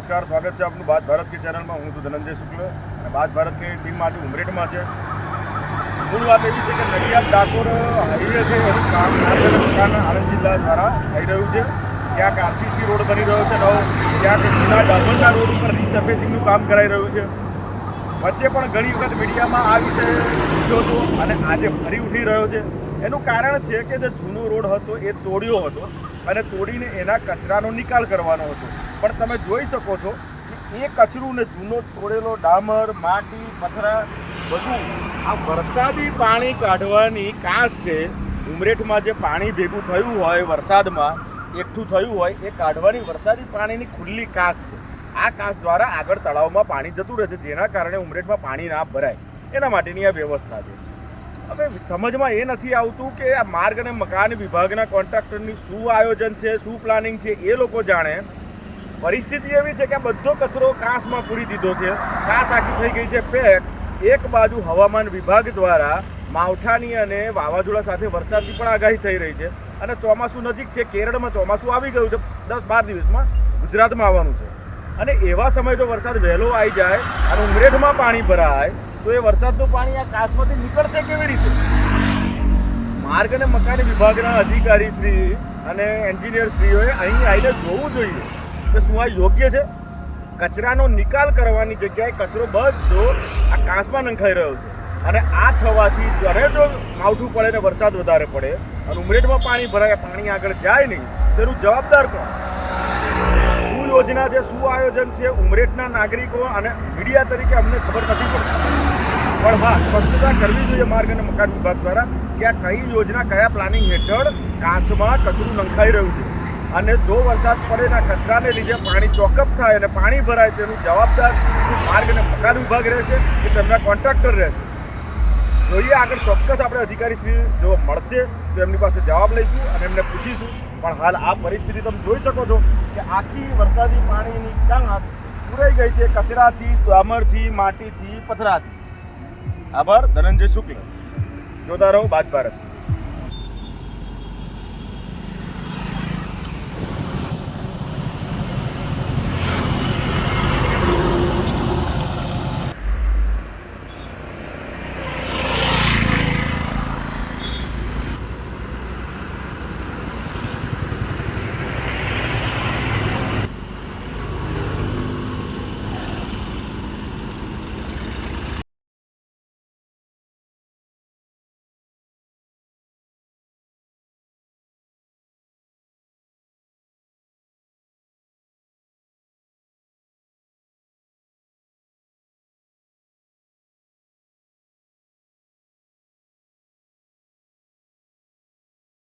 नमस्कार, स्वागत है आपનું बात भारत की चैनल में। हूँ છું ધનંજય શુક્લ અને બાત ભારતની ટીમમાંથી ઉમરેઠમાં છે। મૂળ વાત એવી છે કે નડિયાદ ડાકોર હાઈવે છે એનું કામ આણંદ જિલ્લા દ્વારા થઈ રહ્યું છે। ક્યાંક આરસીસી રોડ બની રહ્યો છે નવો, ક્યાંક જૂના ડામરના રોડ ઉપર રિસર્ફેસિંગનું કામ કરાઈ રહ્યું છે। વચ્ચે પણ ઘણી વખત મીડિયામાં આ વિષય ઉઠ્યો હતો અને આજે ફરી ઉઠી રહ્યો છે। એનું કારણ છે કે જે જૂનો રોડ હતો એ તોડ્યો હતો અને તોડીને એના કચરાનો નિકાલ કરવાનો હતો। પણ તમે જોઈ શકો છો કે એ કચરું ને જૂનો તોડેલો ડામર, માટી, પથરા બધું આ વરસાદી પાણી કાઢવાની કાંસ છે। ઉમરેઠમાં જે પાણી ભેગું થયું હોય વરસાદમાં એકઠું થયું હોય એ કાઢવાની વરસાદી પાણીની ખુલ્લી કાંસ છે। આ કાંસ દ્વારા આગળ તળાવમાં પાણી જતું રહે છે, જેના કારણે ઉમરેઠમાં પાણી ના ભરાય એના માટેની આ વ્યવસ્થા છે। હવે સમજમાં એ નથી આવતું કે આ માર્ગ અને મકાન વિભાગના કોન્ટ્રાક્ટરની શું આયોજન છે, શું પ્લાનિંગ છે એ લોકો જાણે। પરિસ્થિતિ એવી છે કે આ બધો કચરો કાંસમાં પૂરી દીધો છે, કાંસ આખી થઈ ગઈ છે પેક। એક બાજુ હવામાન વિભાગ દ્વારા માવઠાની અને વાવાઝોડા સાથે વરસાદની પણ આગાહી થઈ રહી છે અને ચોમાસું નજીક છે। કેરળમાં ચોમાસું આવી ગયું છે, 10-12 દિવસમાં ગુજરાતમાં આવવાનું છે અને એવા સમયે જો વરસાદ વહેલો આવી જાય અને ઉમરેઠમાં પાણી ભરાય તો એ વરસાદનું પાણી આ કાંસમાંથી નીકળશે કેવી રીતે? માર્ગ અને મકાન વિભાગના અધિકારી શ્રી અને એન્જિનિયર શ્રીઓએ અહીં આવીને જોવું જોઈએ કે શું આ યોગ્ય છે। કચરાનો નિકાલ કરવાની જગ્યાએ કચરો બધો આ કાંસમાં નંખાઈ રહ્યો છે અને આ થવાથી જ્યારે જો માવઠું પડે ને વરસાદ વધારે પડે અને ઉમરેઠમાં પાણી ભરાય, પાણી આગળ જાય નહીં, તેનું જવાબદાર કોણ? શું યોજના છે, શું આયોજન છે? ઉમરેઠના નાગરિકો અને મીડિયા તરીકે અમને ખબર નથી પડતી, પણ હા સ્પષ્ટતા કરવી જોઈએ માર્ગ અને મકાન વિભાગ દ્વારા કે આ કઈ યોજના, કયા પ્લાનિંગ હેઠળ કાંસમાં કચરું નંખાઈ રહ્યું છે અને જો વરસાદ પડે ને કચરાને લીધે પાણી ચોકઅપ થાય અને પાણી ભરાય તેનું જવાબદાર શું માર્ગ અને મકાન વિભાગ રહેશે કે તેમના કોન્ટ્રાક્ટર રહેશે? જોઈએ આગળ ચોક્કસ આપણે અધિકારી શ્રી જો મળશે તો એમની પાસે જવાબ લઈશું અને એમને પૂછીશું। પણ હાલ આ પરિસ્થિતિ તમે જોઈ શકો છો કે આખી વરસાદી પાણીની કાંસ પૂરાઈ ગઈ છે કચરાથી, ડામરથી, માટીથી, પથરાથી। આભાર, ધનંજય શુક્લ, જોતા રહો બાત ભારત।